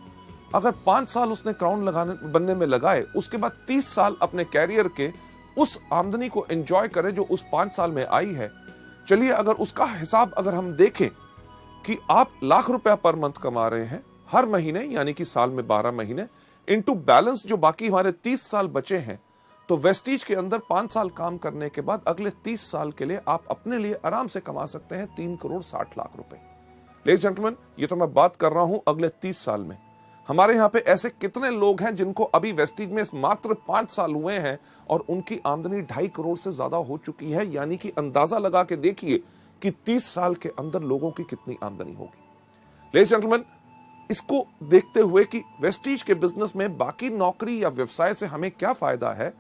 अगर 5 साल उसने क्राउन बनने में लगाए, उसके बाद 30 साल अपने कैरियर के उस आमदनी को एंजॉय करे जो उस 5 साल में आई है। चलिए अगर उसका हिसाब अगर हम देखें कि आप लाख रुपया पर मंथ कमा रहे हैं हर महीने, यानी कि साल में 12 महीने, इनटू बैलेंस जो बाकी हमारे 30 साल बचे हैं, तो वेस्टीज के अंदर 5 साल काम करने के बाद अगले 30 साल के लिए आप अपने लिए आराम से कमा सकते हैं 3 करोड़ 60 लाख रुपए। लेडीज जेंटलमैन, ये तो मैं बात कर रहा हूं अगले 30 साल में। हमारे यहाँ पे ऐसे कितने लोग हैं जिनको अभी वेस्टीज में मात्र 5 साल हुए हैं और उनकी आमदनी 2.5 करोड़ से ज्यादा हो चुकी है। यानी कि अंदाजा लगा के देखिए कि 30 साल के अंदर लोगों की कितनी आमदनी होगी। लेडीज जेंटलमैन, इसको देखते हुए कि वेस्टीज के बिजनेस में बाकी नौकरी या व्यवसाय से हमें क्या फायदा है,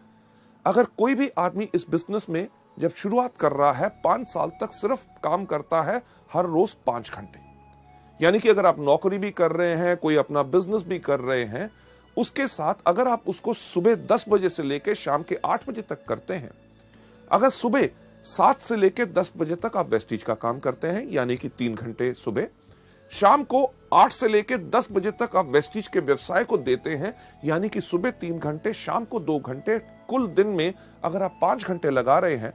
अगर कोई भी आदमी इस बिजनेस में जब शुरुआत कर रहा है 5 साल तक सिर्फ काम करता है हर रोज 5 घंटे, यानी कि अगर आप नौकरी भी कर रहे हैं, कोई अपना बिजनेस भी कर रहे हैं, उसके साथ अगर आप उसको सुबह 10 बजे से लेकर शाम के 8 बजे तक करते हैं, अगर सुबह 7 से लेकर 10 बजे तक आप वेस्टीज का काम करते हैं, यानी कि 3 घंटे सुबह, शाम को 8 से लेकर 10 बजे तक आप वेस्टीज के व्यवसाय को देते हैं, यानी कि सुबह 3 घंटे, शाम को 2 घंटे, कुल दिन में अगर आप 5 घंटे लगा रहे हैं,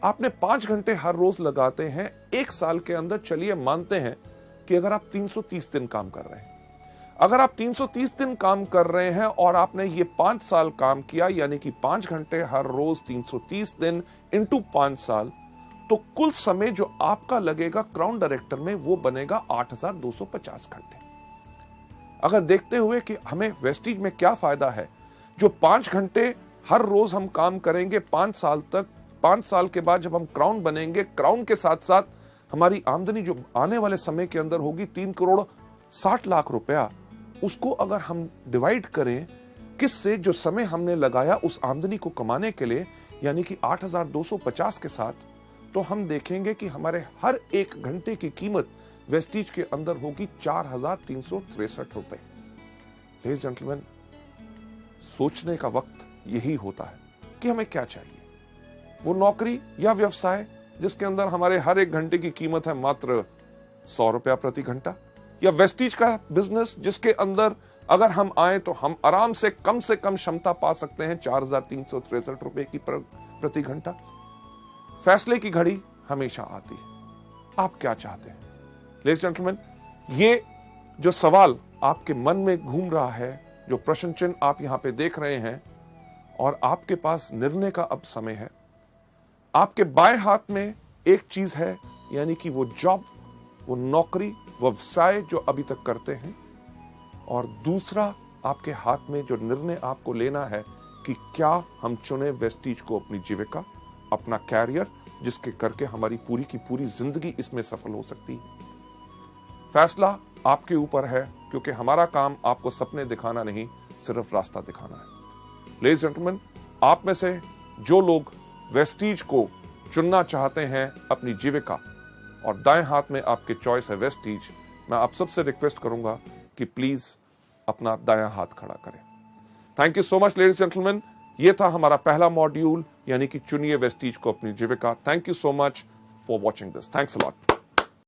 आपने 5 घंटे हर रोज लगाते हैं, 1 साल के अंदर चलिए मानते हैं कि अगर आप 330 दिन काम कर रहे हैं, अगर आप 330 दिन काम कर रहे हैं और आपने ये 5 साल काम किया, यानी कि 5 घंटे हर रोज 330 दिन इंटू 5 साल, तो कुल समय जो आपका लगेगा क्राउन डायरेक्टर में वो बनेगा 8,250 घंटे। अगर देखते हुए कि हमें वेस्टीज में क्या फायदा है, जो 5 घंटे हर रोज हम काम करेंगे 5 साल तक, 5 साल के बाद जब हम क्राउन बनेंगे, क्राउन के साथ साथ हमारी आमदनी जो आने वाले समय के अंदर होगी 3 करोड़ 60 लाख रुपया, उसको अगर हम डिवाइड करें किससे, जो समय हमने लगाया उस आमदनी को कमाने के लिए, यानी कि 8,250 के साथ, तो हम देखेंगे कि हमारे हर एक घंटे की कीमत वेस्टीज के अंदर होगी 4,363 रुपए। लेडीज जेंटलमैन, सोचने का वक्त यही होता है कि हमें क्या चाहिए। वो नौकरी या व्यवसाय जिसके अंदर हमारे हर एक घंटे की कीमत है मात्र 100 रुपया प्रति घंटा, या वेस्टीज का बिजनेस जिसके अंदर अगर हम आए तो हम आराम से कम क्षमता पा सकते हैं 4,363 रुपए की प्रति घंटा। फैसले की घड़ी हमेशा आती है। आप क्या चाहते हैं? लेडीज जेंटलमैन, ये जो सवाल आपके मन में घूम रहा है, जो प्रश्न चिन्ह आप यहां पे देख रहे हैं, और आपके पास निर्णय का अब समय है। आपके बाएं हाथ में एक चीज है, यानी कि वो जॉब, वो नौकरी, व्यवसाय जो अभी तक करते हैं, और दूसरा आपके हाथ में जो निर्णय आपको लेना है कि क्या हम चुने वेस्टीज को अपनी जीविका, अपना कैरियर, जिसके करके हमारी पूरी की पूरी जिंदगी इसमें सफल हो सकती है। फैसला आपके ऊपर है, क्योंकि हमारा काम आपको सपने दिखाना नहीं, सिर्फ रास्ता दिखाना है। लेडीज जेंटलमैन, आप में से जो लोग वेस्टीज को चुनना चाहते हैं अपनी जीविका, और दाएं हाथ में आपके चॉइस है वेस्टीज, मैं आप सबसे रिक्वेस्ट करूंगा कि प्लीज अपना दायां हाथ खड़ा करें। Thank you so much ladies gentleman. ये था हमारा पहला मॉड्यूल, यानी कि चुनिए वेस्टीज को अपनी जीविका। Thank you so much for watching this. Thanks a lot.